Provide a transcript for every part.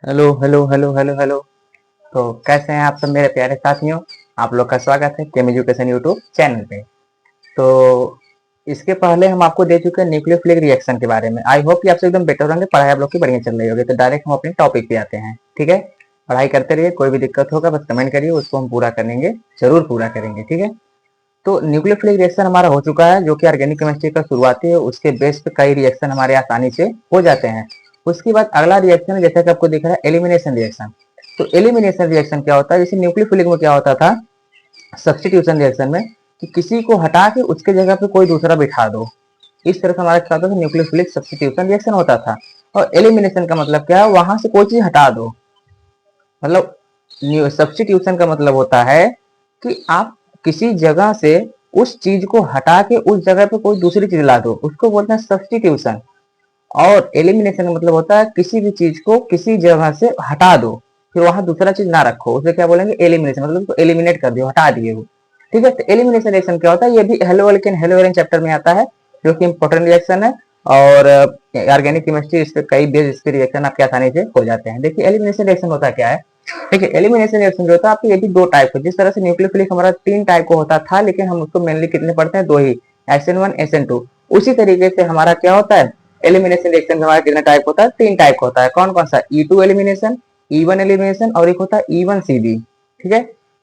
Hello hello hello hello hello. तो कैसे हैं आप सब मेरे प्यारे साथियों। आप लोग का स्वागत है केम एजुकेशन यूट्यूब चैनल पे। तो इसके पहले हम आपको दे चुके हैं न्यूक्लियोफिलिक रिएक्शन के बारे में। आई होप कि आपसे एकदम बेटर होंगे, पढ़ाई आप लोग की बढ़िया चल रही होगी। तो डायरेक्ट हम अपने टॉपिक पे आते हैं, ठीक है। पढ़ाई करते रहिए, कोई भी दिक्कत होगा बस कमेंट करिए, उसको हम पूरा करेंगे, जरूर पूरा करेंगे, ठीक है। तो न्यूक्लियोफिलिक रिएक्शन हमारा हो चुका है, जो कि ऑर्गेनिक केमिस्ट्री का शुरुआती है। उसके बेस पे कई रिएक्शन हमारे आसानी से हो जाते हैं। उसके बाद अगला रिएक्शन है, जैसा कि आपको दिख रहा है, एलिमिनेशन रिएक्शन। तो एलिमिनेशन रिएक्शन क्या होता है, जैसे न्यूक्लियोफिलिक में क्या होता था, सब्स्टिट्यूशन रिएक्शन में, कि किसी को हटा के उसके जगह पे कोई दूसरा बिठा दो। इस तरह से हमारा क्या होता था, न्यूक्लियोफिलिक सब्स्टिट्यूशन रिएक्शन होता था। और एलिमिनेशन का मतलब क्या है, वहां से कोई चीज हटा दो। मतलब सब्स्टिट्यूशन का मतलब होता है कि आप किसी जगह से उस चीज को हटा के उस जगह पे कोई दूसरी चीज ला दो, उसको बोलते हैं सब्स्टिट्यूशन। और एलिमिनेशन का मतलब होता है किसी भी चीज को किसी जगह से हटा दो, फिर वहां दूसरा चीज ना रखो, उसे क्या बोलेंगे, एलिमिनेशन। मतलब उसको एलिमिनेट कर दियो, हटा दिए वो, ठीक है। तो एलिमिनेशन रिएक्शन क्या होता है, ये भी हेलोवेरिन चैप्टर में आता है, जो कि इंपॉर्टेंट रिएक्शन है। और ऑर्गेनिक केमिस्ट्री, इस पे कई बेस इसके रिएक्शन आपके आसानी से हो जाते हैं। देखिए एलिमिनेशन रिएक्शन होता क्या है। देखिए एलिमिनेशन रिएक्शन जो होता है आपके, ये भी दो टाइप है। जिस तरह से न्यूक्लियोफिलिक हमारा तीन टाइप को होता था, लेकिन हम उसको मेनली कितने पढ़ते हैं, दो ही, SN1 SN2। उसी तरीके से हमारा क्या होता है, एलिमिनेशन रिएक्शन हमारा कितने टाइप होता है, तीन टाइप होता है। कौन कौन सा, E2 एलिमिनेशन, E1 एलिमिनेशन, और एक होता है E1CB, ठीक है।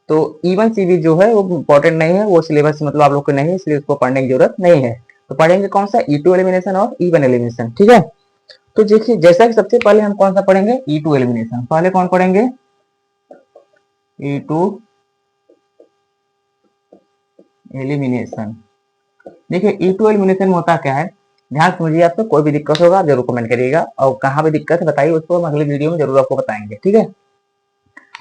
तो E1CB जो है वो इंपॉर्टेंट नहीं है, वो सिलेबस मतलब आप लोग को नहीं है, इसलिए उसको पढ़ने की जरूरत नहीं है। तो पढ़ेंगे कौन सा, E2 एलिमिनेशन और E1 एलिमिनेशन, ठीक है। तो देखिए जैसा कि सबसे पहले हम कौन सा पढ़ेंगे, E2 एलिमिनेशन। पहले कौन पढ़ेंगे, E2 एलिमिनेशन। देखिए E2 एलिमिनेशन में होता क्या है, ध्यान समझिए। आपको कोई भी दिक्कत होगा आप जरूर कमेंट करिएगा, और कहाँ भी दिक्कत है बताइए, उसको हम अगले वीडियो में जरूर आपको बताएंगे, ठीक है।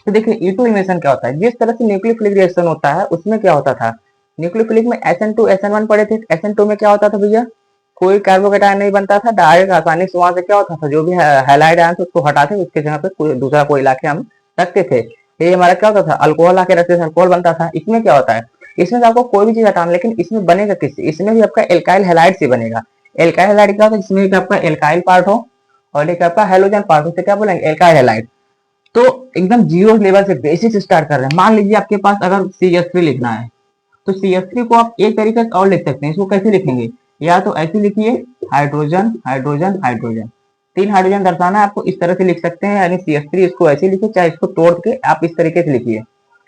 तो देखिए E2 एलिमिनेशन क्या होता है, जिस तरह से न्यूक्लियोफिलिक रिएक्शन होता है उसमें क्या होता था, न्यूक्लियोफिलिक में SN2 SN1 पढ़े थे। SN2 में क्या होता था भैया, कोई कार्बोकेटायन नहीं बनता था, डायरेक्ट आसानी से वहां से क्या होता था, जो भी हैलाइड आयन थे उसको हटाते, उसके जगह पे कोई दूसरा कोई लाके हम रखते थे। ये हमारा क्या होता था, अल्कोहल आके रखते थे, अल्कोहल बनता था। इसमें क्या होता है, इसमें तो आपको कोई भी चीज हटाना, लेकिन इसमें बनेगा किससे, इसमें भी आपका एल्काइल हैलाइड से बनेगा। एल्काइल हैलाइड क्या होता है, जिसमें आपका एल्काइल पार्ट हो और एक आपका हेलोजन पार्ट हो, क्या बोलेंगे, एल्काइल हैलाइड। तो एकदम जीरो लेवल से बेसिक से स्टार्ट कर रहे हैं। मान लीजिए आपके पास अगर CH3 लिखना है, तो CH3 को आप एक तरीके से और लिख सकते हैं। इसको कैसे लिखेंगे, या तो ऐसे लिखिए, हाइड्रोजन हाइड्रोजन हाइड्रोजन, तीन हाइड्रोजन दर्शाना है आपको, इस तरह से लिख सकते हैं। यानी CH3 इसको ऐसे लिखिए, चाहे इसको तोड़ के आप इस तरीके से लिखिए,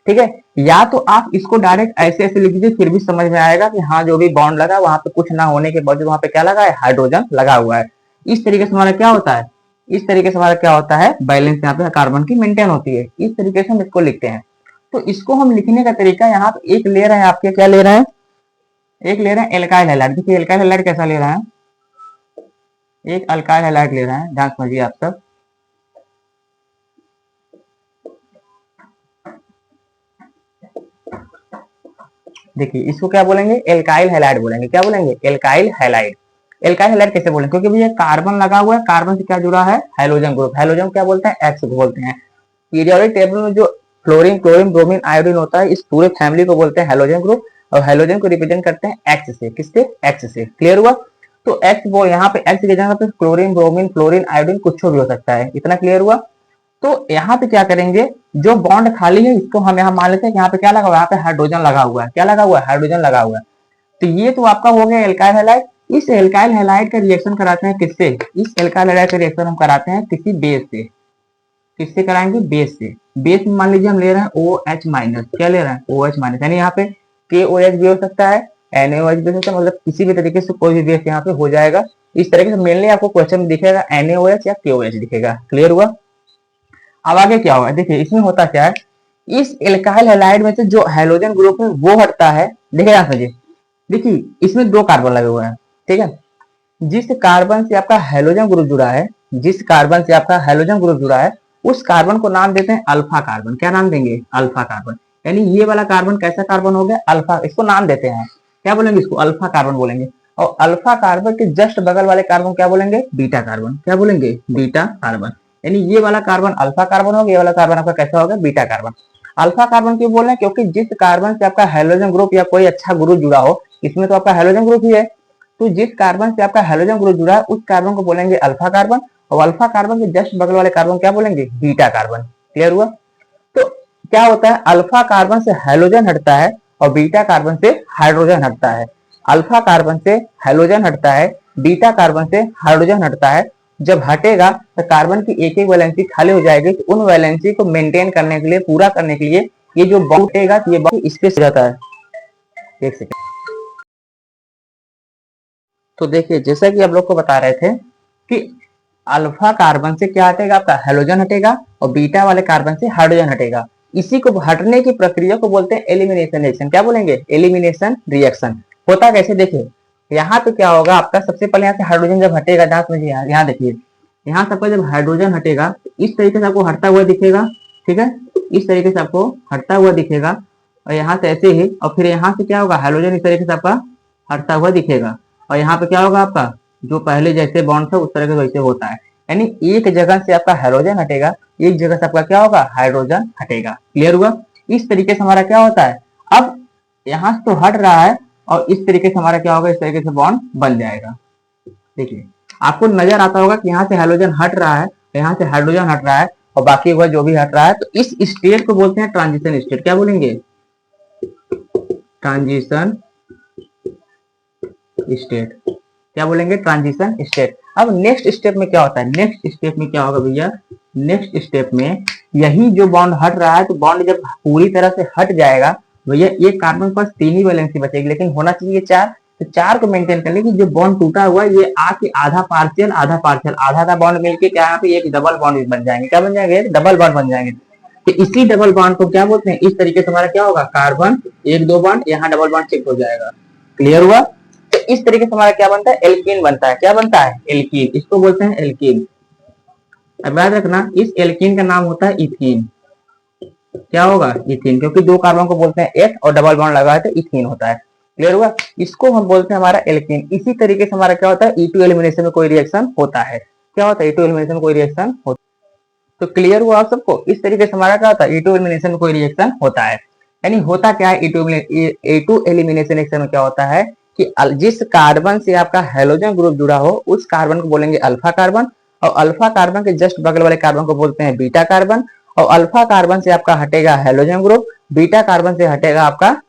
ठीक है। या तो आप इसको डायरेक्ट ऐसे ऐसे लिख दीजिए, फिर भी समझ में आएगा कि हाँ जो भी बॉन्ड लगा वहां पे कुछ ना होने के बावजूद वहां पे क्या लगा है, हाइड्रोजन लगा हुआ है। इस तरीके से हमारा क्या होता है, इस तरीके से हमारा क्या होता है, बैलेंस यहाँ पे कार्बन की मेंटेन होती है। इस तरीके से हम इसको लिखते हैं। तो इसको हम लिखने का तरीका, यहाँ पे एक ले रहे हैं आपके, क्या ले रहे हैं, एक ले रहे हैं एल्काइल हैलाइड। देखिए एल्काइल हैलाइड कैसा ले रहे हैं, एक अल्काइल हैलाइड ले रहे हैं, ध्यान समझिए आप सब। देखिए इसको क्या बोलेंगे, एल्काइल हैलाइड बोलेंगे। क्या बोलेंगे, एल्काइल हैलाइड। एल्काइल हैलाइड कैसे बोलेंगे, क्योंकि भैया कार्बन लगा हुआ है, कार्बन से क्या जुड़ा है, हाइड्रोजन ग्रुप। हाइड्रोजन क्या बोलते हैं, एक्स बोलते हैं। पीरियोडिक टेबल में जो फ्लोरीन क्लोरीन ब्रोमीन आयोडीन होता है, इस पूरे फैमिली को बोलते हैं हैलोजन ग्रुप। और हैलोजन को रिप्रेजेंट करते हैं एक्स से, किससे, एक्स से, क्लियर हुआ। तो एक्स वो यहाँ पे एक्स की जगह पे क्लोरीन ब्रोमीन फ्लोरीन आयोडीन कुछ भी हो सकता है, इतना क्लियर हुआ। तो यहाँ पे क्या करेंगे, जो बॉन्ड खाली है इसको हम यहाँ मान लेते हैं कि यहाँ पे क्या लगा हुआ है, यहाँ पे हाइड्रोजन लगा हुआ है, क्या लगा हुआ है, हाइड्रोजन लगा हुआ है। तो ये तो आपका हो गया एल्काइल हैलाइड। इस एल्काइल हैलाइड का रिएक्शन कराते हैं किससे, इस एल्काइल हैलाइड का रिएक्शन हम कराते हैं किसी बेस से। किससे कराएंगे, बेस से। बेस में मान लीजिए हम ले रहे हैं OH माइनस, क्या ले रहे हैं, OH माइनस, यानी यहाँ पे KOH भी हो सकता है, NaOH भी हो सकता है, मतलब किसी भी तरीके से कोई भी बेस यहाँ पे हो जाएगा। इस तरीके से मेनली आपको क्वेश्चन में दिखेगा NaOH या KOH दिखेगा, क्लियर हुआ। अब आगे क्या होगा, देखिए इसमें होता क्या है, इस एल्काइल हैलाइड में से जो हाइड्रोजन ग्रुप है वो हटता है। देखिए यहाँ समझिए, देखिए इसमें दो कार्बन लगे हुए हैं, ठीक है। जिस कार्बन से आपका हैलोजन ग्रुप जुड़ा है, जिस कार्बन से आपका हैलोजन ग्रुप जुड़ा है, उस कार्बन को नाम देते हैं अल्फा कार्बन। क्या नाम देंगे, अल्फा कार्बन। यानी ये वाला कार्बन कैसा कार्बन हो गया, अल्फा, इसको नाम देते हैं, क्या बोलेंगे, इसको अल्फा कार्बन बोलेंगे। और अल्फा कार्बन के जस्ट बगल वाले कार्बन क्या बोलेंगे, बीटा कार्बन। क्या बोलेंगे, बीटा कार्बन। यानी ये वाला कार्बन अल्फा कार्बन होगा, ये वाला कार्बन आपका कैसा होगा, बीटा कार्बन। अल्फा कार्बन क्यों बोल रहे हैं, क्योंकि जिस कार्बन से आपका हैलोजन ग्रुप या कोई अच्छा ग्रुप जुड़ा हो, इसमें तो आपका हैलोजन ग्रुप ही है, तो जिस कार्बन से आपका हैलोजन ग्रुप जुड़ा है उस कार्बन को बोलेंगे अल्फा कार्बन। और अल्फा कार्बन के जस्ट बगल वाले कार्बन क्या बोलेंगे, बीटा कार्बन। क्लियर हुआ। तो क्या होता है, अल्फा कार्बन से हाइड्रोजन हटता है और बीटा कार्बन से हाइड्रोजन हटता है। अल्फा कार्बन से हाइड्रोजन हटता है, बीटा कार्बन से हाइड्रोजन हटता है। जब हटेगा तो कार्बन की एक एक वैलेंसी खाली हो जाएगी, तो उन वैलेंसी को मेंटेन करने के लिए, पूरा करने के लिए ये जो बॉन्ड हटेगा तो ये बॉन्ड स्पेस जाता है। एक सेकेंड। तो देखिए जैसा कि आप लोग को बता रहे थे कि अल्फा कार्बन से क्या हटेगा, आपका हाइड्रोजन हटेगा और बीटा वाले कार्बन से हाइड्रोजन हटेगा। इसी को हटने की प्रक्रिया को बोलते हैं एलिमिनेशन रिएक्शन। क्या बोलेंगे, एलिमिनेशन रिएक्शन। होता कैसे, देखिए यहाँ पे क्या होगा आपका, सबसे पहले यहाँ से हाइड्रोजन जब हटेगा, जहां समझिए यहाँ देखिए, यहाँ सबका जब हाइड्रोजन हटेगा तो इस तरीके से आपको हटता हुआ दिखेगा। ठीक है, इस तरीके से आपको हटता हुआ दिखेगा और यहाँ से ऐसे ही, और फिर यहाँ से क्या होगा, हाइड्रोजन इस तरीके से आपका हटता हुआ दिखेगा और यहाँ पे क्या होगा, आपका जो पहले जैसे बॉन्ड था उस तरह से वैसे होता है। यानी एक जगह से आपका हाइड्रोजन हटेगा, एक जगह से आपका क्या होगा, हाइड्रोजन हटेगा। क्लियर हुआ। इस तरीके से हमारा क्या होता है, अब यहाँ से तो हट रहा है और इस तरीके से हमारा क्या होगा, इस तरीके से बॉन्ड बन जाएगा। देखिए आपको नजर आता होगा कि यहाँ से हाइड्रोजन हट रहा है, यहाँ से हाइड्रोजन हट रहा है और बाकी वह जो भी हट रहा है, तो इस स्टेट को बोलते हैं ट्रांजिशन स्टेट। क्या बोलेंगे, ट्रांजिशन स्टेट। क्या बोलेंगे, ट्रांजिशन स्टेट। अब नेक्स्ट स्टेप में क्या होता है, नेक्स्ट स्टेप में क्या होगा भैया, नेक्स्ट स्टेप में यही जो बॉन्ड हट रहा है, तो बॉन्ड जब पूरी तरह से हट जाएगा भैया, एक कार्बन के पास 3 ही वैलेंसी बचेगी, लेकिन होना चाहिए 4। तो 4 को मेंटेन करने की जो बॉन्ड टूटा हुआ है, ये आके आधा पार्शियल आधा पार्शियल, आधा आधा बॉन्ड मिलके क्या यहाँ पे एक डबल बॉन्ड बन जाएंगे। क्या बन जाएंगे, एक डबल बॉन्ड बन जाएंगे। तो इसी डबल बॉन्ड को क्या बोलते हैं, इस तरीके से हमारा क्या होगा, कार्बन एक दो बॉन्ड, यहाँ डबल बॉन्ड शिफ्ट हो जाएगा। क्लियर हुआ। तो इस तरीके से हमारा क्या बनता है, एल्कीन बनता है। क्या बनता है, एल्कीन। इसको बोलते हैं एल्कीन। अब याद रखना, इस एल्कीन का नाम होता है इथीन। क्या होगा, इथीन, क्योंकि दो कार्बन को बोलते हैं एथ और डबल बॉन्ड लगा है तो इथीन होता है। क्लियर हुआ। इसको हम बोलते हैं हमारा एल्कीन। इसी तरीके से हमारा क्या होता है, E2 एलिमिनेशन में कोई रिएक्शन होता है। क्या होता है, E2 एलिमिनेशन में कोई रिएक्शन होता है। तो क्लियर हुआ आप सबको। इस तरीके से हमारा क्या होता है, E2 एलिमिनेशन में कोई रिएक्शन होता है। यानी होता क्या है, E2 एलिमिनेशन रिएक्शन में क्या होता है कि जिस कार्बन से आपका हेलोजन ग्रुप जुड़ा हो, उस कार्बन को बोलेंगे अल्फा कार्बन, और अल्फा कार्बन के जस्ट बगल वाले कार्बन को बोलते हैं बीटा कार्बन। और अल्फा कार्बन से आपका हटेगा हेलोजन ग्रुप, बीटा कार्बन से हटेगा आपका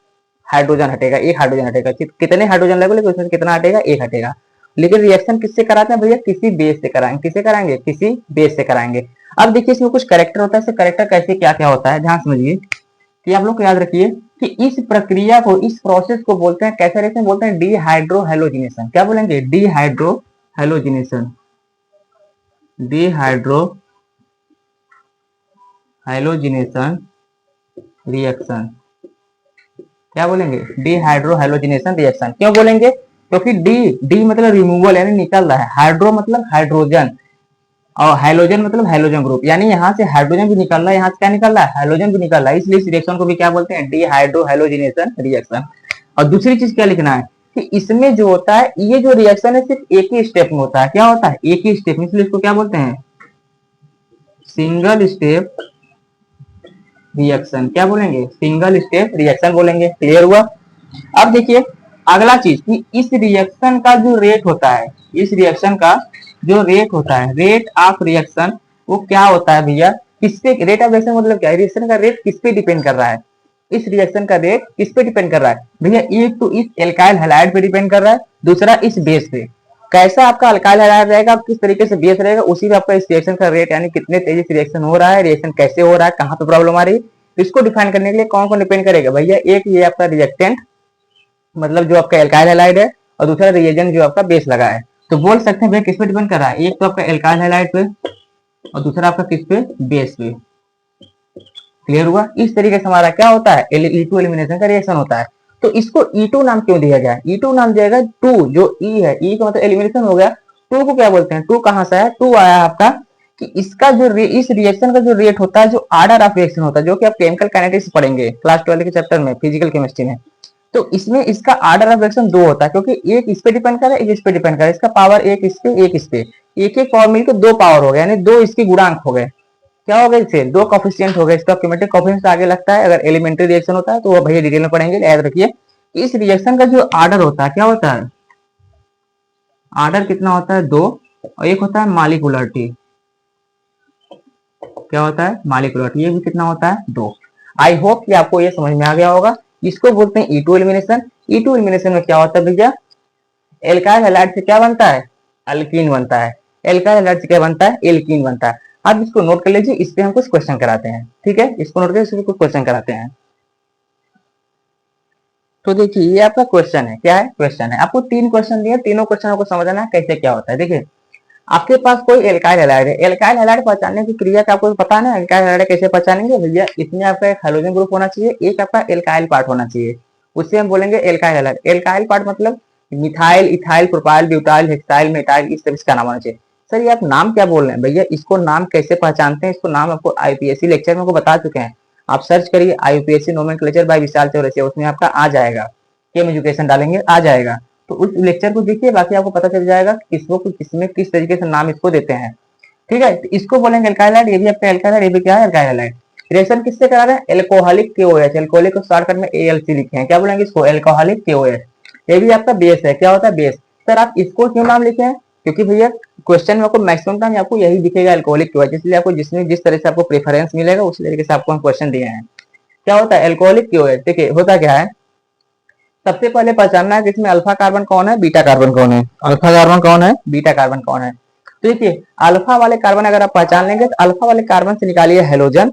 हाइड्रोजन हटेगा, एक हाइड्रोजन हटेगा। कितने हाइड्रोजन लगेंगे, उसमें कितना हटेगा, एक हटेगा। लेकिन रिएक्शन किससे कराते हैं भैया, किसी बेस से कराएंगे। किससे कराएंगे, किसी बेस से कराएंगे। अब देखिए इसमें कुछ कैरेक्टर होता है, कैरेक्टर कैसे क्या क्या होता है, ध्यान समझिए कि आप लोग को याद रखिए कि इस प्रक्रिया को, इस प्रोसेस को बोलते हैं, कैसे रिएक्शन बोलते हैं, डीहाइड्रोहेलोजिनेशन। क्या बोलेंगे, डीहाइड्रोहेलोजिनेशन। Dehydrohalogenation reaction. क्या बोलेंगे, डीहाइड्रोहेलोजिनेशन रिएक्शन। क्यों बोलेंगे, क्योंकि डी मतलब रिमूवल यानी निकल रहा है, हाइड्रो मतलब हाइड्रोजन, और हाइड्रोजन मतलब हाइड्रोजन ग्रुप, यानी यहाँ से हाइड्रोजन भी निकल रहा है, यहाँ से क्या निकल रहा है, हाइड्रोजन भी निकल रहा है। इसलिए इस रिएक्शन को भी क्या बोलते हैं, डीहाइड्रोहेलोजिनेशन रिएक्शन। और दूसरी चीज क्या लिखना है कि इसमें जो होता है, ये जो रिएक्शन है सिर्फ एक ही स्टेप में होता है। क्या होता है, एक ही स्टेप में, इसलिए इसको क्या बोलते हैं, सिंगल स्टेप रिएक्शन। क्या बोलेंगे, सिंगल स्टेप रिएक्शन बोलेंगे। क्लियर हुआ। अब देखिए अगला चीज कि इस रिएक्शन का जो रेट होता है, इस रिएक्शन का जो रेट होता है, रेट ऑफ रिएक्शन, वो क्या होता है भैया, किसपे, रेट ऑफ रिएक्शन मतलब क्या है, रिएक्शन का रेट किस पे डिपेंड कर रहा है, इस रिएक्शन का रेट किस पे डिपेंड कर रहा है भैया, एक तो इस एल्काइल हैलाइड पे डिपेंड कर रहा है, दूसरा इस बेस पे। कैसा आपका अल्काइल हैलाइड रहेगा, किस तरीके से बेस रहेगा, उसी पे आपका इस रिएक्शन का रेट, यानी कितने तेजी से रिएक्शन हो रहा है, रिएक्शन कैसे हो रहा है, कहाँ पे प्रॉब्लम आ रही है, इसको डिफाइन करने के लिए कौन कौन डिपेंड करेगा भैया, एक ये आपका रिएक्टेंट मतलब जो आपका एल्काइल हैलाइड है, और दूसरा रिएजेंट जो आपका बेस लगा है। तो बोल सकते हैं भैया किस पे डिपेंड कर रहा है, एक तो आपका एल्काइल हैलाइड पे और दूसरा आपका किस पे, बेस पे। क्लियर हुआ। इस तरीके से हमारा क्या होता है, E2 एलिमिनेशन का रिएक्शन होता है। तो इसको E2 नाम क्यों दिया गया, E2 नाम दिया गया, टू जो E है, E का मतलब एलिमिनेशन हो गया, टू को क्या बोलते हैं, टू कहां से आया, टू आया आपका कि इसका जो इस रिएक्शन का जो रेट होता है, जो आर्डर ऑफ रिएक्शन होता है, जो कि आप केमिकल काइनेटिक्स पढ़ेंगे क्लास 12 के चैप्टर में, फिजिकल केमिस्ट्री में। तो इसमें इसका आर्डर ऑफ रिएक्शन दो होता है, क्योंकि एक इस पे डिपेंड कर रहा है, एक इस पे डिपेंड कर रहा है, इसका पावर एक इस पे एक इस पे, एक एक पावर मिलकर दो पावर हो गए, यानी दो इसके गुणांक हो गए। क्या हो गया, इससे दो कोफिशिएंट हो गए। इसका क्यूमेटिव कोफिशिएंट आगे लगता है, अगर एलिमेंट्री रिएक्शन होता है तो वो भैया डिटेल में पढ़ेंगे। याद रखिए इस रिएक्शन का जो आर्डर होता है, क्या होता है, आर्डर कितना होता है, दो, और एक होता है मॉलिक्यूलरिटी। क्या होता है? मॉलिक्यूलरिटी। ये भी कितना होता है? 2। आई होप कि आपको ये समझ में आ गया होगा। इसको बोलते हैं E2 एलिमिनेशन। E2 एलिमिनेशन में क्या होता है भैया? एल्काइल हैलाइड से क्या बनता है? अल्कीन बनता है। एल्काइल हैलाइड से क्या बनता है? एल्कीन बनता है। अब इसको नोट कर लीजिए, इस पे हम कुछ क्वेश्चन कराते हैं। ठीक है, इसको नोट कर इस पे कुछ क्वेश्चन कराते हैं। तो देखिए ये आपका क्वेश्चन है। क्या है? क्वेश्चन है। आपको 3 क्वेश्चन दिए, तीनों क्वेश्चन आपको समझना है कैसे क्या होता है। देखिए आपके पास कोई एल्काइल हैलाइड है। एल्काइल हैलाइड पहचानने की क्रिया का आपको पता है ना? एल्काइल हैलाइड कैसे पहचानेंगे भैया? इसमें आपका एक हाइड्रोजन ग्रुप होना चाहिए, एक आपका एल्काइल पार्ट होना चाहिए, उससे हम बोलेंगे एल्काइल हैलाइड। एल्काइल पार्ट मतलब methyl, ethyl, propyl, butyl, hexyl, methyl, इस तरह इसका नाम होना चाहिए। सर ये आप नाम क्या बोल रहे हैं भैया? इसको नाम कैसे पहचानते हैं? इसको नाम आपको आईपीएससी लेक्चर में आपको बता चुके हैं। आप सर्च करिए आईपीएससी नोमेनक्लेचर बाय विशाल चौरसिया, उसमें आपका आ जाएगा। केम एजुकेशन डालेंगे आ जाएगा, तो उस लेक्चर को देखिए, बाकी आपको पता चल जाएगा किसको किसमें किस तरीके से नाम इसको देते हैं। ठीक है, तो इसको बोलेंगे एल्काइल हैलाइड। ये भी आपका एल्काइल हैलाइड, ये भी क्या है? Alkyl halide. रिएक्शन किससे करा रहे हैं? Alcoholic KOH। एल्कोहलिक को शॉर्टकट में ALC लिखे हैं। क्या बोलेंगे इसको? Alcoholic KOH। ये भी आपका बेस है। क्या होता है? बेस। सर आप इसको क्यों नाम लिखे हैं? क्योंकि भैया क्वेश्चन में आपको मैक्सिमम टाइम आपको यही दिखेगा, एल्कोहलिक KOH, इसलिए आपको जिसमें जिस तरह से आपको प्रेफरेंस मिलेगा उस तरीके से आपको हम क्वेश्चन दिए हैं। क्या होता है? Alcoholic KOH। देखिए होता क्या है, सबसे पहले पहचानना है कि इसमें अल्फा कार्बन कौन है, बीटा कार्बन कौन है। अल्फा कार्बन कौन है, बीटा कार्बन कौन है। तो देखिए अल्फा वाले कार्बन अगर आप पहचान लेंगे तो अल्फा वाले कार्बन से निकालिए हेलोजन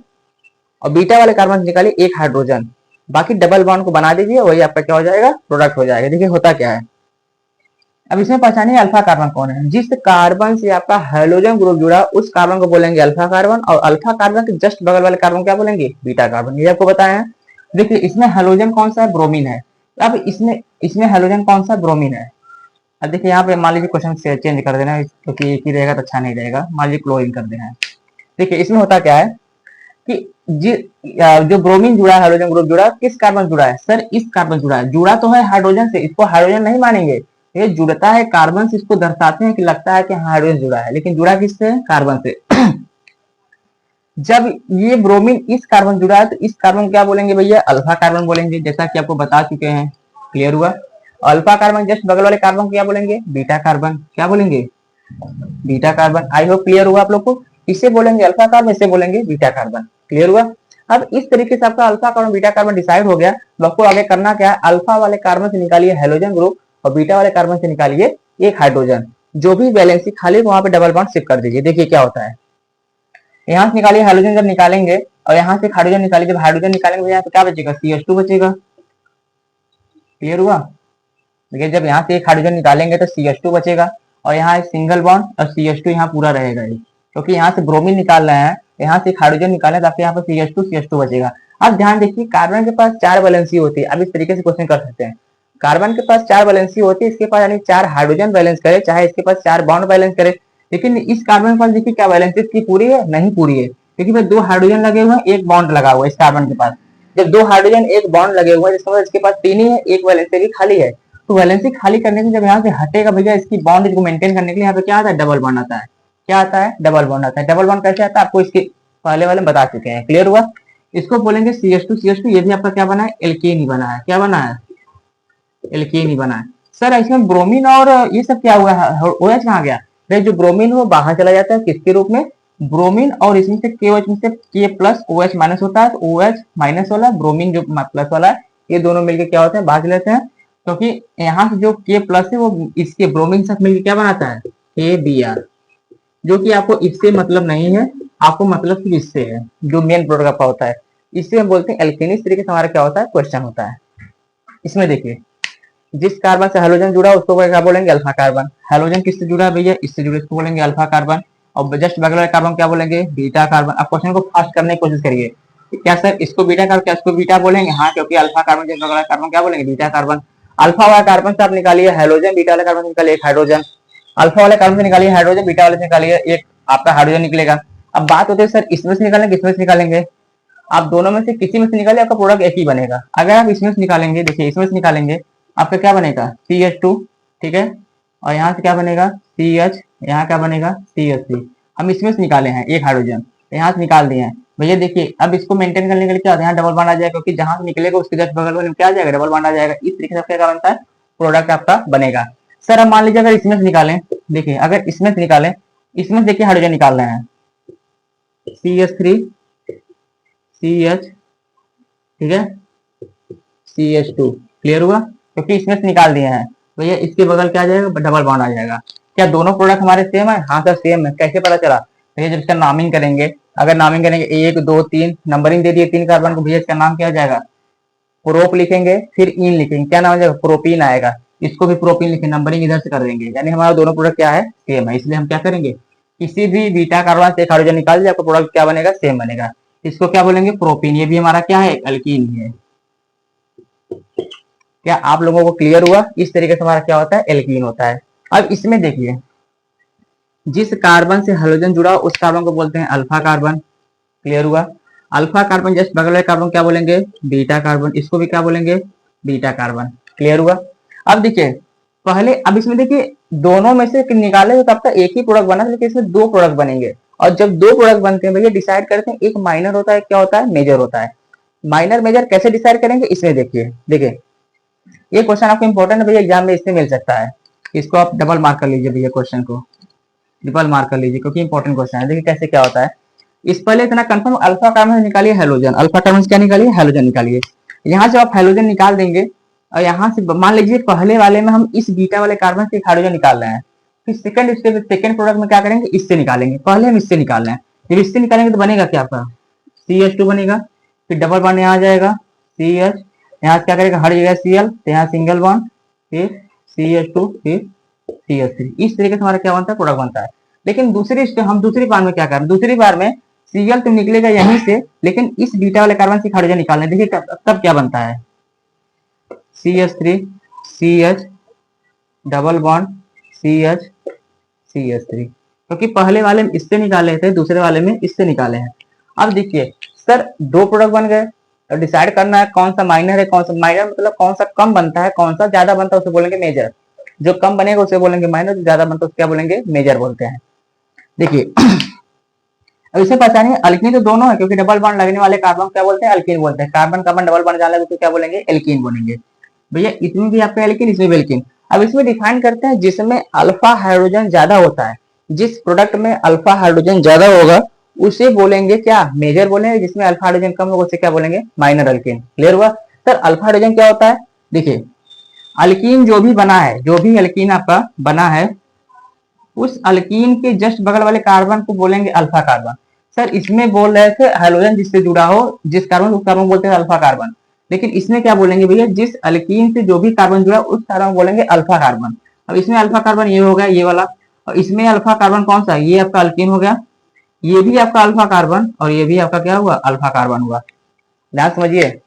और बीटा वाले कार्बन से निकालिए एक हाइड्रोजन, बाकी डबल बॉन्ड को बना दीजिए, वही आपका क्या हो जाएगा? प्रोडक्ट हो जाएगा। देखिए होता क्या है, अब इसमें पहचानिए अल्फा कार्बन कौन है। जिस कार्बन से आपका हाइड्रोजन ग्रुप जुड़ा उस कार्बन को बोलेंगे अल्फा कार्बन, और अल्फा कार्बन के जस्ट बगल वाले कार्बन क्या बोलेंगे? Beta carbon. ये आपको बताया है। देखिए इसमें हाइड्रोजन कौन सा है? ब्रोमीन है। अब इसमें इसमें हाइड्रोजन कौन सा? ब्रोमीन है। अब देखिए यहाँ पे मान लीजिए क्वेश्चन से चेंज कर देना, क्योंकि एक ही रहेगा तो अच्छा नहीं रहेगा। मान लीजिए क्लोरीन कर देना है। देखिए इसमें होता क्या है कि जो ब्रोमीन जुड़ा है, हाइड्रोजन ग्रुप जुड़ा, किस कार्बन जुड़ा है? सर इस कार्बन जुड़ा है। जुड़ा तो है हाइड्रोजन से, इसको हाइड्रोजन नहीं मानेंगे। ये जुड़ता है कार्बन से, इसको दर्शाते हैं कि लगता है कि हाइड्रोजन जुड़ा है, लेकिन जुड़ा किससे? कार्बन से। जब ये ब्रोमीन इस कार्बन जुड़ा है तो इस कार्बन क्या बोलेंगे भैया? अल्फा कार्बन बोलेंगे, जैसा कि आपको बता चुके हैं। क्लियर हुआ? अल्फा कार्बन जस्ट बगल वाले कार्बन को क्या बोलेंगे? Beta carbon. क्या बोलेंगे? Beta carbon. I hope clear हुआ आप लोग को। इसे बोलेंगे अल्फा कार्बन, इसे बोलेंगे बीटा कार्बन। क्लियर हुआ? अब इस तरीके से आपका alpha carbon beta carbon decide हो गया। तो आपको आगे करना क्या है? अल्फा वाले कार्बन से निकालिए हेलोजन ग्रुप और बीटा वाले कार्बन से निकालिए एक हाइड्रोजन। जो भी वैलेंसी खाली वहां पे डबल बॉन्ड शिफ्ट कर दीजिए। देखिए क्या होता है, यहाँ से निकालिए हाइड्रोजन, जब निकालेंगे और यहाँ से हाइड्रोजन निकालिए, जब हाइड्रोजन निकालेंगे यहाँ पे क्या बचेगा? CH2 बचेगा। क्लियर हुआ? देखिए जब यहाँ से एक हाइड्रोजन निकालेंगे तो CH2 बचेगा, और यहाँ एक सिंगल बॉन्ड और CH2 यहाँ पूरा रहेगा, क्योंकि यहाँ से ब्रोमीन निकाल रहे हैं, यहाँ से एक हाइड्रोजन निकाले तो आपके यहाँ पर CH2 बचेगा। अब ध्यान देखिए कार्बन के पास 4 वैलेंसी होती है। अब इस तरीके से क्वेश्चन कर सकते हैं, कार्बन के पास 4 वैलेंसी होती है, इसके पास यानी 4 हाइड्रोजन बैलेंस करे, चाहे इसके पास 4 बॉन्ड बैलेंस करे, लेकिन इस कार्बन के पास देखिए क्या वैलेंसी की पूरी है? नहीं पूरी है, क्योंकि भाई 2 हाइड्रोजन लगे हुए हैं, एक बॉन्ड लगा हुआ है इस कार्बन के पास। जब 2 हाइड्रोजन एक बॉन्ड लगे हुए हैं, जिसका मतलब इसके पास 3 ही है, एक वैलेंसी भी खाली है। तो वैलेंसी खाली करने से जब यहाँ से हटेगा भैया, इसकी बॉन्ड को मेंटेन करने के लिए यहाँ पे क्या आता है? डबल बॉन्ड आता है। क्या आता है? डबल बॉन्ड आता है। डबल बॉन्ड कैसे आता है आपको इसके पहले वाले बता चुके हैं। क्लियर हुआ? इसको बोलेंगे CH2। ये भी आपका क्या बना है? एल्केन ही बना है। क्या बना है? एल्केन ही बना है। सर इसमें ब्रोमीन और ये सब क्या हुआ है? OH कहाँ गया? जो ब्रोमीन वो बाहर चला जाता है, किसके रूप में? ब्रोमीन, और इसमें से KOH में से K प्लस OH माइनस होता है, तो OH माइनस वाला, ब्रोमीन जो प्लस वाला है, ये दोनों मिलकर क्या होते हैं? बाहर चले जाते हैं। क्योंकि यहाँ से जो K प्लस है वो इसके ब्रोमीन साथ मिलकर क्या बनाता है? KBr, जो कि आपको इससे मतलब नहीं है, आपको मतलब सिर्फ इससे है, जो मेन प्रोडक्ट आपका होता है। इससे हम बोलते हैं एल्केन। इस तरीके से हमारा क्या होता है? क्वेश्चन होता है। इसमें देखिए जिस कार्बन से हाइड्रोजन जुड़ा उसको क्या बोलेंगे? Alpha carbon. हाइड्रोजन किससे जुड़ा है भैया? इससे जुड़े, इसको बोलेंगे अल्फा कार्बन। और जस्ट बगल वाले कार्बन क्या बोलेंगे? Beta carbon. आप क्वेश्चन को फास्ट करने की कोशिश करिए। क्या सर इसको बीटा कार्बन, क्या इसको बीटा बोलेंगे? हाँ, क्योंकि अल्फा कार्बन जस्ट बगल वाला कार्बन क्या बोलेंगे? Beta carbon. अल्फा वाला कार्बन से आप निकालिए हाइड्रोजन, बीटा वाले कार्बन से निकालिए एक हाइड्रोजन। अल्फा वाले कार्बन से निकालिए हाइड्रोजन, बीटा वाले से निकालिए एक आपका हाइड्रोजन निकलेगा। अब बात होती है सर इसमें से निकालेंगे किसमें से निकालेंगे? आप दोनों में से किसी में से निकालिए, आपका प्रोडक्ट एक ही बनेगा। अगर आप इसमें से निकालेंगे, देखिए इसमें से निकालेंगे, आपका क्या बनेगा? CH2। ठीक है, और यहाँ से क्या बनेगा? CH। यहाँ क्या बनेगा? CH3। हम इसमें से निकाले हैं एक हाइड्रोजन, यहाँ से निकाल दिए हैं भैया। देखिए अब इसको मेंटेन करने के लिए क्या होता है? यहाँ डबल बॉन्ड आ जाएगा, क्योंकि जहां से निकलेगा उसके जस्ट बगल में क्या आ जाएगा? डबल बॉन्ड आ जाएगा। इस तरीके से क्या बनता है? प्रोडक्ट आपका बनेगा। सर अब मान लीजिए अगर इसमें से निकालें, देखिए अगर इसमें से निकालें, इसमें से देखिए हाइड्रोजन निकाल रहे हैं CH3 CH, ठीक है, CH2, क्लियर हुआ, क्योंकि इसमें से निकाल दिए हैं। भैया इसके बगल क्या आ जाएगा, डबल बॉन्ड आ जाएगा। क्या दोनों प्रोडक्ट हमारे सेम है? हाँ सर सेम है। कैसे पता चला? भैया जब इसका नामिंग करेंगे, अगर नामिंग करेंगे 1 2 3, नंबरिंग दे दिए 3 कार्बन को, भैया इसका नाम क्या आ जाएगा, प्रोप लिखेंगे, फिर इन लिखेंगे, क्या नाम आ जाएगा, प्रोपीन आएगा। इसको भी प्रोपीन लिखे, नंबरिंग इधर से कर देंगे, यानी हमारा दोनों प्रोडक्ट क्या है, सेम है। इसलिए हम क्या करेंगे, किसी भी बीटा कार्बन से एक हाइड्रोजन निकाल दिया, आपका प्रोडक्ट क्या बनेगा, सेम बनेगा। इसको क्या बोलेंगे, प्रोपीन। ये भी हमारा क्या है, अल्कीन ही है। क्या आप लोगों को क्लियर हुआ? इस तरीके से हमारा क्या होता है, एल्कीन होता है। अब इसमें देखिए, जिस कार्बन से हाइड्रोजन जुड़ा उस कार्बन को बोलते हैं अल्फा कार्बन, क्लियर हुआ। अल्फा कार्बन जस्ट बगल वाले कार्बन क्या बोलेंगे, बीटा कार्बन, इसको भी क्या बोलेंगे, बीटा कार्बन, क्लियर हुआ। अब देखिए पहले, अब इसमें देखिए दोनों में से निकाले तो आपका एक ही प्रोडक्ट बना, लेकिन इसमें दो प्रोडक्ट बनेंगे। और जब दो प्रोडक्ट बनते हैं भैया, डिसाइड करते हैं एक माइनर होता है, क्या होता है, मेजर होता है। माइनर मेजर कैसे डिसाइड करेंगे, इसमें देखिए, देखिए ये क्वेश्चन आपको इंपॉर्टेंट है भैया, एग्जाम में इससे मिल सकता है। इसको आप डबल मार्क कर लीजिए भैया, क्वेश्चन को डबल मार्क कर लीजिए, क्योंकि इंपॉर्टेंट क्वेश्चन है। देखिए कैसे क्या होता है, इस पहले इतना कंफर्म, अल्फा कार्बन से निकालिए हेलोजन, अल्फा कार्बन से क्या निकालिए, हेलोजन निकालिए। यहाँ से आप हेलोजन निकाल देंगे, और यहाँ से मान लीजिए पहले वाले में हम इस बीटा वाले कार्बन से हाइड्रोजन निकाल रहे हैं, फिर सेकंड स्टेप, सेकंड प्रोडक्ट में क्या करेंगे, इससे निकालेंगे। पहले हम इससे निकाल रहे हैं, जब इससे निकालेंगे तो बनेगा क्या, आपका CH2 बनेगा, फिर डबल बॉन्ड यहाँ आ जाएगा CH, यहाँ क्या करेगा, हर जगह Cl, तो यहाँ सिंगल बॉन्ड, फिर CH2, फिर CH3। इस तरीके से हमारा क्या बनता है, प्रोडक्ट बनता है। लेकिन हम दूसरी बार में क्या करें, दूसरी बार में Cl तो निकलेगा यहीं से, लेकिन इस बीटा वाले कार्बन से हाइड्रोजन निकालना है। देखिए तब क्या बनता है, CH3 CH, double bond CH CH3, क्योंकि पहले वाले में इससे निकाले थे, दूसरे वाले में इससे निकाले हैं। अब देखिए सर दो प्रोडक्ट बन गए, डिसाइड करना है कौन सा माइनर है, कौन सा माइनर मतलब कौन सा कम बनता है, कौन सा ज्यादा बनता है उसे बोलेंगे मेजर। जो कम बनेगा उसे बोलेंगे माइनर, जो ज्यादा बनता है उसे क्या बोलेंगे, मेजर बोलते हैं। देखिए अब इसे पहचानिए, अल्कीन तो दोनों है, क्योंकि डबल बॉन्ड लगने वाले कार्बन क्या बोलते हैं, अल्कीन बोलते हैं। कार्बन कार्बन डबल बॉन्ड डालने को क्या बोलेंगे, एल्कीन बोलेंगे। भैया इसमें भी आपका एल्कीन, इसमें भी एल्कीन। अब इसमें डिफाइन करते हैं जिसमें अल्फा हाइड्रोजन ज्यादा होता है, जिस प्रोडक्ट में अल्फा हाइड्रोजन ज्यादा होगा उसे बोलेंगे क्या, मेजर बोलेंगे। जिसमें अल्फा हाइड्रोजन कम होगा उसे क्या बोलेंगे, माइनर अल्कीन। क्लियर हुआ। सर अल्फा हाइड्रोजन क्या होता है, देखिए अल्कीन जो भी बना है, जो भी अल्कीन आपका बना है, उस अल्कीन के जस्ट बगल वाले कार्बन को बोलेंगे अल्फा कार्बन। सर इसमें बोल रहे थे हाइड्रोजन जिससे जुड़ा हो, जिस कार्बन, उस कार्बन बोलते हैं अल्फा कार्बन। लेकिन इसमें क्या बोलेंगे भैया, जिस अल्कीन से जो भी कार्बन जुड़ा उस कार्बन बोलेंगे अल्फा कार्बन। अब इसमें अल्फा कार्बन ये हो गया, ये वाला, और इसमें अल्फा कार्बन कौन सा, ये आपका अल्कीन हो गया, ये भी आपका अल्फा कार्बन, और ये भी आपका क्या हुआ, अल्फा कार्बन हुआ। ध्यान समझिए,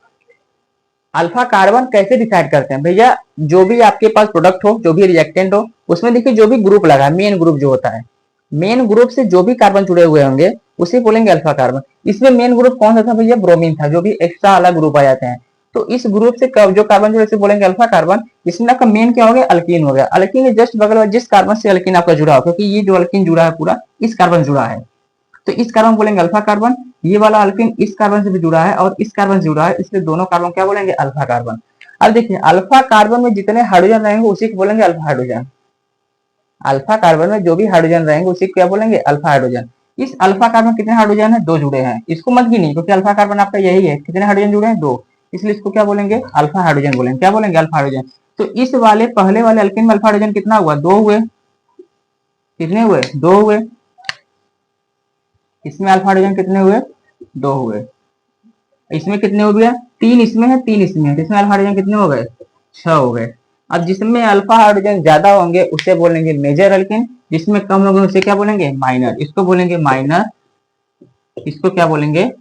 अल्फा कार्बन कैसे डिसाइड करते हैं भैया, जो भी आपके पास प्रोडक्ट हो, जो भी रिएक्टेंट हो, उसमें देखिए जो भी ग्रुप लगा, मेन ग्रुप जो होता है, मेन ग्रुप से जो भी कार्बन जुड़े हुए होंगे उसे बोलेंगे अल्फा कार्बन। इसमें मेन ग्रुप कौन सा था भैया, ब्रोमीन था, जो भी एक्स्ट्रा अलग ग्रुप आ जाते हैं, तो इस ग्रुप से जो कार्बन जुड़े उसे बोलेंगे अल्फा कार्बन। इसमें आपका मेन क्या हो गया, अल्कीन हो गया। अल्कीन के जस्ट बगल जिस कार्बन से अल्कीन आपका जुड़ा हो, क्योंकि ये जो अल्कीन जुड़ा है पूरा इस कार्बन जुड़ा है, तो इस कार्बन बोलेंगे अल्फा कार्बन। ये वाला अल्कीन इस कार्बन से भी जुड़ा है और इस कार्बन से जुड़ा है, इसलिए दोनों कार्बन क्या बोलेंगे, अल्फा कार्बन। अब देखिए अल्फा कार्बन में जितने हाइड्रोजन रहेंगे उसी को बोलेंगे अल्फा हाइड्रोजन। अल्फा कार्बन में जो भी हाइड्रोजन रहेंगे उसी को क्या बोलेंगे, अल्फा हाइड्रोजन। इस अल्फा कार्बन कितने हाइड्रोजन है, दो जुड़े हैं, इसको मत गिनिए क्योंकि अल्फा कार्बन आपका यही है, कितने हाइड्रोजन जुड़े हैं, दो, इसलिए इसको क्या बोलेंगे, अल्फा हाइड्रोजन बोलेंगे। क्या बोलेंगे, अल्फा हाइड्रोजन। तो इस वाले पहले वाले अल्कीन में अल्फा हाइड्रोजन कितना हुआ, दो हुए, कितने हुए, दो हुए। इसमें अल्फा हाइड्रोजन कितने हुए, दो हुए। इसमें कितने हो गया, तीन इसमें है, तीन इसमें है, इसमें अल्फा हाइड्रोजन कितने हो गए, छह हो गए। अब जिसमें अल्फा हाइड्रोजन ज्यादा होंगे उसे बोलेंगे मेजर अल्कीन, जिसमें कम होंगे उसे क्या बोलेंगे, माइनर। इसको बोलेंगे माइनर, इसको क्या बोलेंगे,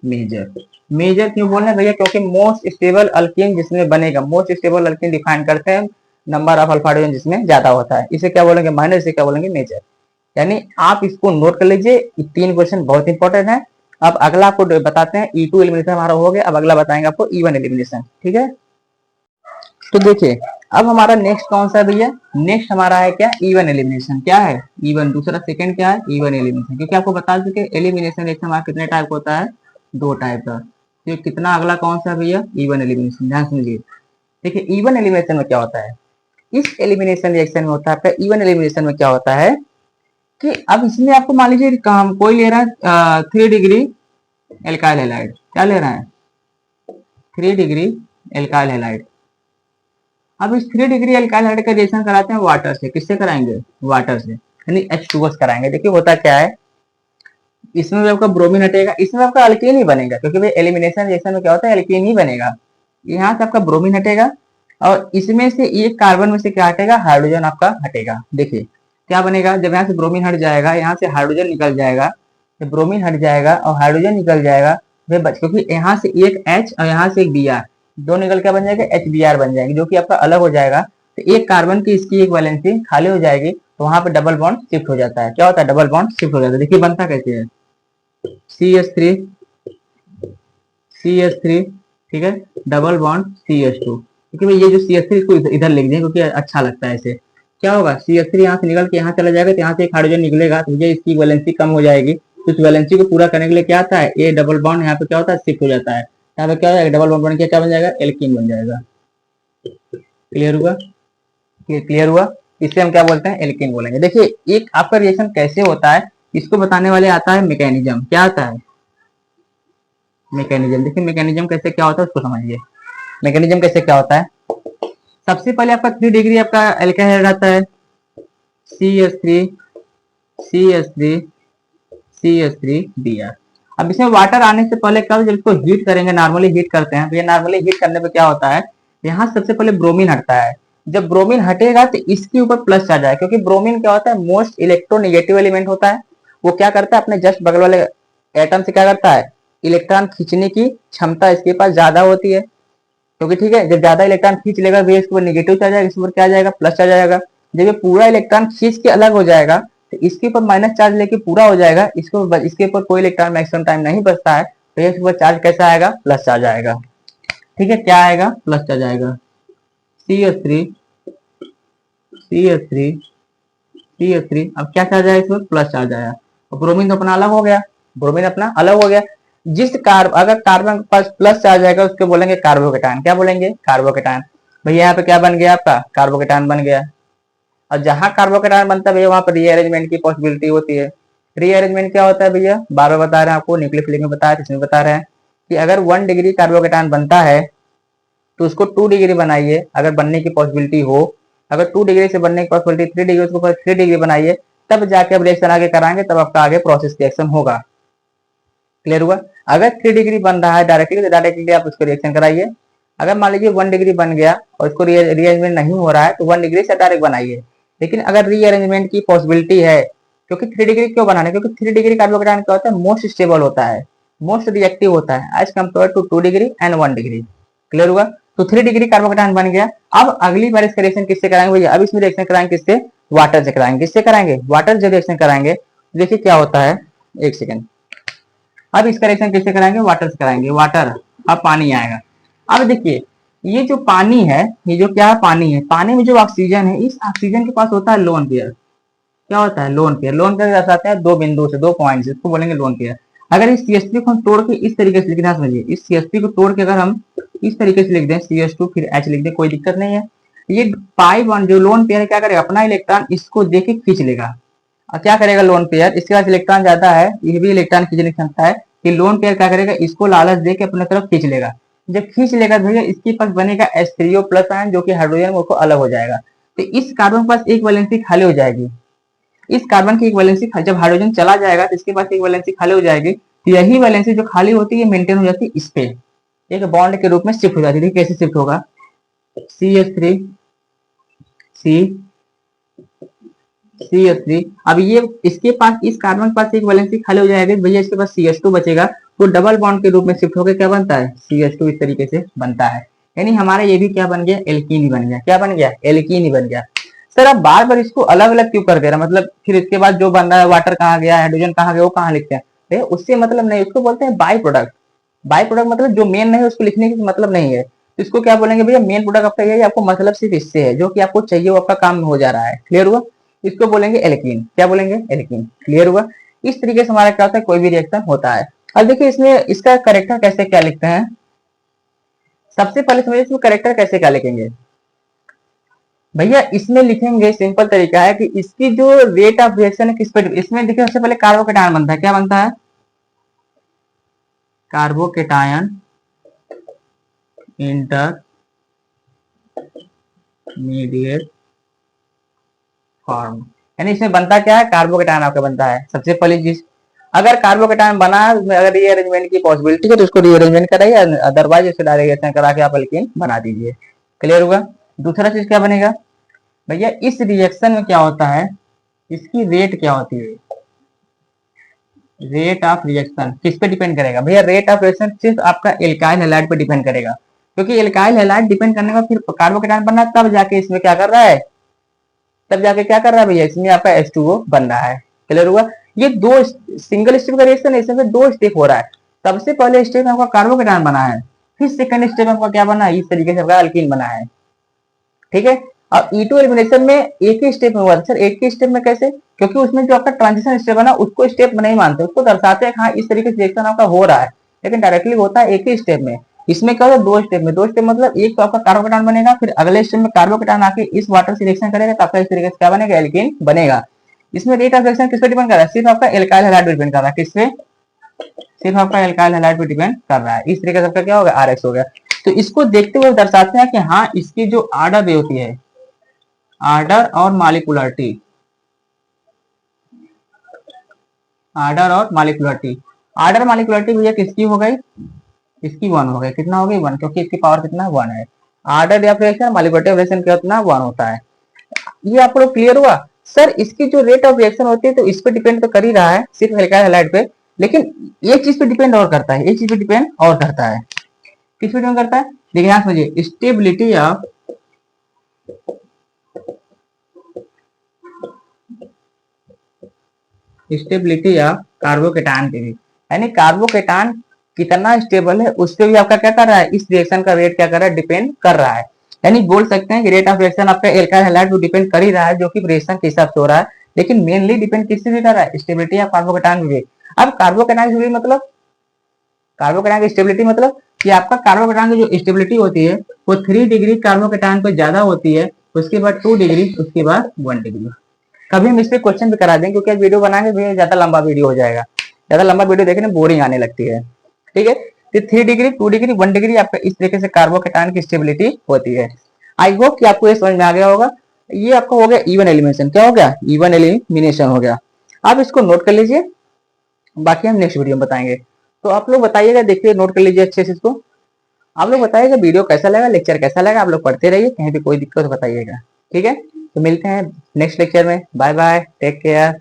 मेजर। मेजर क्यों बोल रहे हैं भैया, क्योंकि मोस्ट स्टेबल अल्कीन जिसमें बनेगा, मोस्ट स्टेबल अल्कीन डिफाइन करते हैं नंबर ऑफ अल्फा हाइड्रोजन जिसमें ज्यादा होता है, इसे क्या बोलेंगे, माइनर, इसे क्या बोलेंगे, मेजर। यानी आप इसको नोट कर लीजिए, तीन क्वेश्चन बहुत इंपॉर्टेंट है। अब अगला आपको बताते हैं, E2 एलिमिनेशन हमारा हो गया, अब अगला बताएंगे आपको E1 एलिमिनेशन, ठीक है। तो देखिए अब हमारा नेक्स्ट कौन सा भैया, नेक्स्ट हमारा है क्या, E1 एलिमिनेशन। क्या है, E1, दूसरा सेकंड क्या है, E1 एलिमिनेशन। क्योंकि आपको बता चुके एलिमिनेशन एक हमारा कितने टाइप होता है, दो टाइप का। तो कितना अगला कौन सा भैया, E1 एलिमिनेशन। ध्यान समझिए, देखिए E1 एलिमिनेशन में क्या होता है, इस एलिमिनेशन रिएक्शन में होता है आपका इवन एलिमिनेशन में क्या होता है कि अब इसमें आपको मान लीजिए काम कोई ले रहा है 3 डिग्री एल्काइल हैलाइड, क्या ले रहा है 3 डिग्री एल्काइल हैलाइड। अब इस 3 डिग्री एल्काइल हैलाइड का रिएक्शन कराते हैं वाटर से, किससे कराएंगे वाटर से, यानी H2O कराएंगे। देखिए होता क्या है, इसमें भी आपका ब्रोमीन हटेगा, इसमें आपका अल्कीन ही बनेगा, क्योंकि भाई एलिमिनेशन रिएक्शन में क्या होता है अल्कीन ही बनेगा। यहाँ से आपका ब्रोमीन हटेगा और इसमें से एक कार्बन में से क्या हटेगा हाइड्रोजन आपका हटेगा। देखिए क्या बनेगा, जब यहाँ से ब्रोमीन हट जाएगा यहाँ से हाइड्रोजन निकल जाएगा, जब ब्रोमीन हट जाएगा और हाइड्रोजन निकल जाएगा क्योंकि यहाँ से एक H और यहाँ से एक Br, दो निकल क्या बन जाएगा HBr बन जाएगी, जो कि आपका अलग हो जाएगा। तो एक कार्बन की इसकी एक वैलेंसी खाली हो जाएगी, तो वहां पे डबल बॉन्ड शिफ्ट हो जाता है। क्या होता है डबल बॉन्ड शिफ्ट हो जाता है। देखिए बनता कैसे है CH3 CH3, ठीक है, डबल बॉन्ड CH2। क्योंकि भाई ये जो CH3 इसको इधर लिख दें क्योंकि अच्छा लगता है ऐसे। क्या होगा CH3 यहाँ से निकल के यहाँ चला जाएगा, तो यहाँ से एक हाइड्रोजन निकलेगा, तो ये इसकी वैलेंसी कम हो जाएगी। तो इस वैलेंसी को पूरा करने के लिए क्या आता है ये डबल बॉन्ड यहाँ पे क्या होता है शिफ्ट हो जाता है। यहाँ पे क्या हो जाएगा डबल बॉन्ड बन के क्या बन जाएगा एल्कीन बन जाएगा। क्लियर हुआ, क्लियर हुआ, इससे हम क्या बोलते हैं एल्कीन बोलेंगे। देखिए एक आपका रिएक्शन कैसे होता है इसको बताने वाले आता है मैकेनिज्म। क्या आता है मैकेनिज्म। देखिए मैकेनिज्म कैसे क्या होता है उसको समझिए। मैकेनिज्म कैसे क्या होता है, सबसे पहले आपका 3 डिग्री आपका एल्काइल रहता है CH3 CH3 CH3Br। अब इसमें वाटर आने से पहले क्या जब इसको हीट करेंगे, नॉर्मली हीट करते हैं, तो ये नॉर्मली हीट करने पे क्या होता है यहाँ सबसे पहले ब्रोमीन हटता है। जब ब्रोमीन हटेगा तो इसके ऊपर प्लस चार्ज आएगा, क्योंकि ब्रोमीन क्या होता है मोस्ट इलेक्ट्रोनेगेटिव एलिमेंट होता है। वो क्या करता है अपने जस्ट बगल वाले एटम से क्या करता है इलेक्ट्रॉन खींचने की क्षमता इसके पास ज्यादा होती है, क्योंकि ठीक है जब ज्यादा इलेक्ट्रॉन खींच लेगा इसके ऊपर निगेटिव चार्ज आएगा, इसके ऊपर क्या जाएगा प्लस चार्ज आएगा। जब ये पूरा इलेक्ट्रॉन खींच के अलग हो जाएगा तो इसके ऊपर माइनस चार्ज लेके पूरा हो जाएगा, इसके ऊपर कोई इलेक्ट्रॉन मैक्सिमम टाइम नहीं बचता है, तो इसके ऊपर चार्ज कैसा आएगा प्लस चार्ज आएगा। ठीक है क्या आएगा प्लस चार्ज आएगा CH3 CH3 CH3। अब क्या चार्ज आया इसमें प्लस चार्ज आया, और ब्रोमीन तो अपना अलग हो गया, ब्रोमीन अपना अलग हो गया। जिस अगर कार्बन के पास प्लस चार्ज आएगा उसको बोलेंगे कार्बोकेटायन। क्या बोलेंगे कार्बोकेटायन। भैया यहाँ पे क्या बन गया आपका कार्बोकेटायन बन गया। और जहां कार्बोकेटायन बनता है भैया वहां पर रीअरेंजमेंट की पॉसिबिलिटी होती है। रीअरेंजमेंट क्या होता है भैया बार बार बता रहे हैं आपको, न्यूक्लियोफिलिक में बताया इसमें बता रहे हैं कि अगर 1 डिग्री कार्बोकेटायन बनता है तो उसको 2 डिग्री बनाइए अगर बनने की पॉसिबिलिटी हो। अगर 2 डिग्री से बनने की पॉसिबिलिटी 3 डिग्री, उसको 3 डिग्री बनाइए, तब जाके अब रिएक्शन आगे कराएंगे, तब आपका आगे प्रोसेस रिएक्शन होगा। क्लियर हुआ। अगर 3 डिग्री बन रहा है डायरेक्टली तो डायरेक्टली आप उसको रिएक्शन कराइए। अगर मान लीजिए 1 डिग्री बन गया और उसको रीअरेंजमेंट नहीं हो रहा है तो 1 डिग्री से डायरेक्ट बनाइए। लेकिन अगर रीअरेंजमेंट की पॉसिबिलिटी है, क्योंकि 3 डिग्री क्यों बनाना है, क्योंकि 3 डिग्री कार्बोकेटायन क्या होता है मोस्ट स्टेबल होता है, मोस्ट रिएक्टिव होता है as compared to 2 degree and 1 degree. Clear हुआ। तो 3 डिग्री कार्बोकेटायन बन गया। अब अगली बार इसका रिएक्शन किससे कराएंगे भैया, अब इसमें रिएक्शन कराएंगे किससे वाटर से कराएंगे। किससे कराएंगे वाटर से रिएक्शन कराएंगे। देखिए क्या होता है एक सेकेंड। अब इसका रिएक्शन किससे कराएंगे वाटर से कराएंगे, वाटर। अब पानी आएगा। अब देखिए ये जो पानी है ये जो क्या है पानी है, पानी में जो ऑक्सीजन है इस ऑक्सीजन के पास होता है लोन पेयर। क्या होता है लोन पेयर। लोन पेयर दर्शाते हैं दो बिंदु से दो पॉइंट से, इसको बोलेंगे लोन पेयर। अगर इस CH3 को हम तोड़ के इस तरीके से लिखना समझिए, इस CH3 को तोड़ के अगर हम इस तरीके से लिख दें CH2 फिर H लिख दें कोई दिक्कत नहीं है। ये पाई बॉन्ड जो लोन पेयर क्या करेगा अपना इलेक्ट्रॉन इसको देके खींच लेगा। और क्या करेगा लोन पेयर, इसके पास इलेक्ट्रॉन ज्यादा है, ये भी इलेक्ट्रॉन खींचने की क्षमता है, कि लोन पेयर क्या करेगा इसको लालच दे के अपने तरफ खींच लेगा। जब खींच लेगा भैया इसके पास बनेगा H3O प्लस आयन जो कि हाइड्रोजन वो अलग हो जाएगा। तो इस कार्बन के पास एक वैलेंसी खाली हो जाएगी, इस कार्बन की एक वैलेंसी जब हाइड्रोजन चला जाएगा तो इसके पास एक वैलेंसी खाली हो जाएगी। तो यही वैलेंसी जो खाली होती है मेंटेन हो जाती है इस पे एक बॉन्ड के रूप में शिफ्ट हो जाती है। कैसे शिफ्ट होगा CH3 C CH3। अब ये इसके पास इस कार्बन के पास एक वैलेंसी खाली हो जाएगी भैया, इसके पास CH2 बचेगा, वो डबल बॉन्ड के रूप में शिफ्ट होकर क्या बनता है CH2 इस तरीके से बनता है। यानी हमारा ये भी क्या बन गया एल्कीन ही बन गया। क्या बन गया एल्कीन ही बन गया। सर आप बार बार इसको अलग अलग क्यों कर दे रहा, मतलब फिर इसके बाद जो बन रहा है वाटर कहाँ गया हाइड्रोजन कहाँ गया वो कहाँ लिखते हैं, उससे मतलब नहीं, उसको बोलते हैं बाई प्रोडक्ट। बाई प्रोडक्ट मतलब जो मेन नहीं है उसको लिखने की मतलब नहीं है। तो इसको क्या बोलेंगे भैया मेन प्रोडक्ट आपका ये है, आपको मतलब सिर्फ इससे है जो कि आपको चाहिए वो आपका काम हो जा रहा है। क्लियर हुआ। इसको बोलेंगे एल्कीन। क्या बोलेंगे एल्कीन। क्लियर हुआ। इस तरीके से हमारा क्या होता है कोई भी रिएक्शन होता है। अब देखिए इसमें इसका करेक्टर कैसे क्या लिखते हैं, सबसे पहले समझिए इसमें करेक्टर कैसे क्या लिखेंगे। भैया इसमें लिखेंगे, सिंपल तरीका है कि इसकी जो रेट ऑफ रिएक्शन है किस पर, इसमें देखिए सबसे पहले कार्बोकेटायन बनता है, क्या बनता है, कार्बोकेटायन इंटरमीडिएट फॉर्म, यानी इसमें बनता क्या है, कार्बोकेटायन आपका बनता है सबसे पहली चीज। अगर कार्बोकेटायन बना है उसमें अगर रीअरेंजमेंट की पॉसिबिलिटी है तो उसको रीअरेंजमेंट कराइए, अदरवाइज इसे डायरेक्ट रिएक्शन करा के आप अल्कीन बना दीजिए। क्लियर हुआ। दूसरा चीज क्या बनेगा भैया, इस रिएक्शन में क्या होता है, इसकी रेट क्या होती है, रेट ऑफ रिएक्शन किस पे डिपेंड करेगा भैया, रेट ऑफ रिएक्शन सिर्फ आपका एल्काइल हैलाइड पे डिपेंड करेगा, क्योंकि एल्काइल हैलाइड डिपेंड करने का फिर कार्बोकेटायन बनना है, तब जाके इसमें क्या कर रहा है, तब जाके क्या कर रहा है भैया, इसमें आपका H2O बन रहा है। क्लियर हुआ। ये दो सिंगल स्टेप का रिएक्शन है, इसमें दो स्टेप हो रहा है। सबसे पहले स्टेप में आपका कार्बोकेटायन बना है, फिर सेकंड स्टेप में आपका क्या बना है, इस तरीके से आपका अल्कीन बना है। ठीक है। अब E2 एलिमिनेशन में एक ही स्टेप में हुआ, सर एक ही स्टेप में कैसे, क्योंकि उसमें जो आपका ट्रांजिशन स्टेप है ना उसको स्टेप नहीं मानते, उसको दर्शाते हैं हाँ इस तरीके से रिएक्शन आपका हो रहा है, लेकिन डायरेक्टली होता है एक ही स्टेप में। इसमें क्या होता है, दो स्टेप में, दो स्टेप मतलब एक तो आपका कार्बोकेटायन बनेगा, फिर अगले स्टेप में कार्बोकेटायन आके इस वाटर से रिएक्शन करेगा तो आपका इस तरीके से क्या बनेगा, एल्कीन बनेगा। इसमें रेट ऑफ रिएक्शन किस पे डिपेंड कर रहा है, सिर्फ आपका एल्काइल हैलाइड पे डिपेंड कर रहा है, किससे, सिर्फ आपका एल्काइल हैलाइड पे डिपेंड कर रहा है। इस तरीके से आपका क्या होगा, RX हो गया। तो इसको देखते हुए दर्शाते हैं कि हाँ इसकी जो आर्डर होती है, आर्डर और मॉलिक्यूलरिटी, आर्डर और मॉलिक्यूलरिटी, आर्डर मॉलिक्यूलरिटी भैया किसकी हो गई, इसकी 1 हो गई, कितना हो गई 1, क्योंकि इसकी पावर कितना 1 है। आर्डर या रिएक्शन मॉलिक्यूलरिटी रिएक्शन कितना 1 होता है। ये आप लोग क्लियर हुआ। सर इसकी जो रेट ऑफ रिएक्शन होती है तो इस पे डिपेंड तो कर ही रहा है सिर्फ एल्काइल हैलाइड पे, लेकिन एक चीज पे डिपेंड और करता है, एक चीज पे डिपेंड और करता है, किस पे डिपेंड करता है, देखिए यहाँ समझिए, stability of, stability of carbocation पे भी, यानी कार्बोकेटायन कितना स्टेबल है उस पर भी आपका क्या कर रहा है, इस रिएक्शन का रेट क्या कर रहा है, डिपेंड कर रहा है। यानी बोल सकते हैं कि रेट ऑफ रिएक्शन आपका एल्काइल हैलाइड पे डिपेंड कर ही रहा है, जो कि रिएक्शन के हिसाब से हो रहा है, लेकिन मेनली डिपेंड किससे भी कर रहा है, स्टेबिलिटी ऑफ कार्बोकेटायन भी। अब कार्बोकेटायन भी मतलब, कार्बोकेटायन की स्टेबिलिटी मतलब कि आपका कार्बोकेटायन की जो स्टेबिलिटी होती है वो 3 डिग्री कार्बोकेटायन पर ज्यादा होती है, उसके बाद 2 डिग्री, उसके बाद 1 डिग्री। कभी हम इस पे क्वेश्चन भी करा देंगे, क्योंकि वीडियो बनाएंगे भी ज्यादा लंबा वीडियो हो जाएगा, ज्यादा लंबा वीडियो देखने में बोरिंग आने लगती है। ठीक है। तो 3 डिग्री, 2 डिग्री, 1 डिग्री आपका इस तरीके से कार्बोकेटायन की स्टेबिलिटी होती है। आई होप कि आपको ये समझ में आ गया होगा। ये आपका हो गया इवन एलिमिनेशन, क्या हो गया, इवन एलिमिनेशन हो गया। आप इसको नोट कर लीजिए, बाकी हम नेक्स्ट वीडियो में बताएंगे। तो आप लोग बताइएगा, देखिए नोट कर लीजिए अच्छे से इसको। आप लोग बताइएगा वीडियो कैसा लगा, लेक्चर कैसा लगा, आप लोग पढ़ते रहिए, कहीं भी कोई दिक्कत बताइएगा। ठीक है। तो मिलते हैं नेक्स्ट लेक्चर में, बाय बाय, टेक केयर।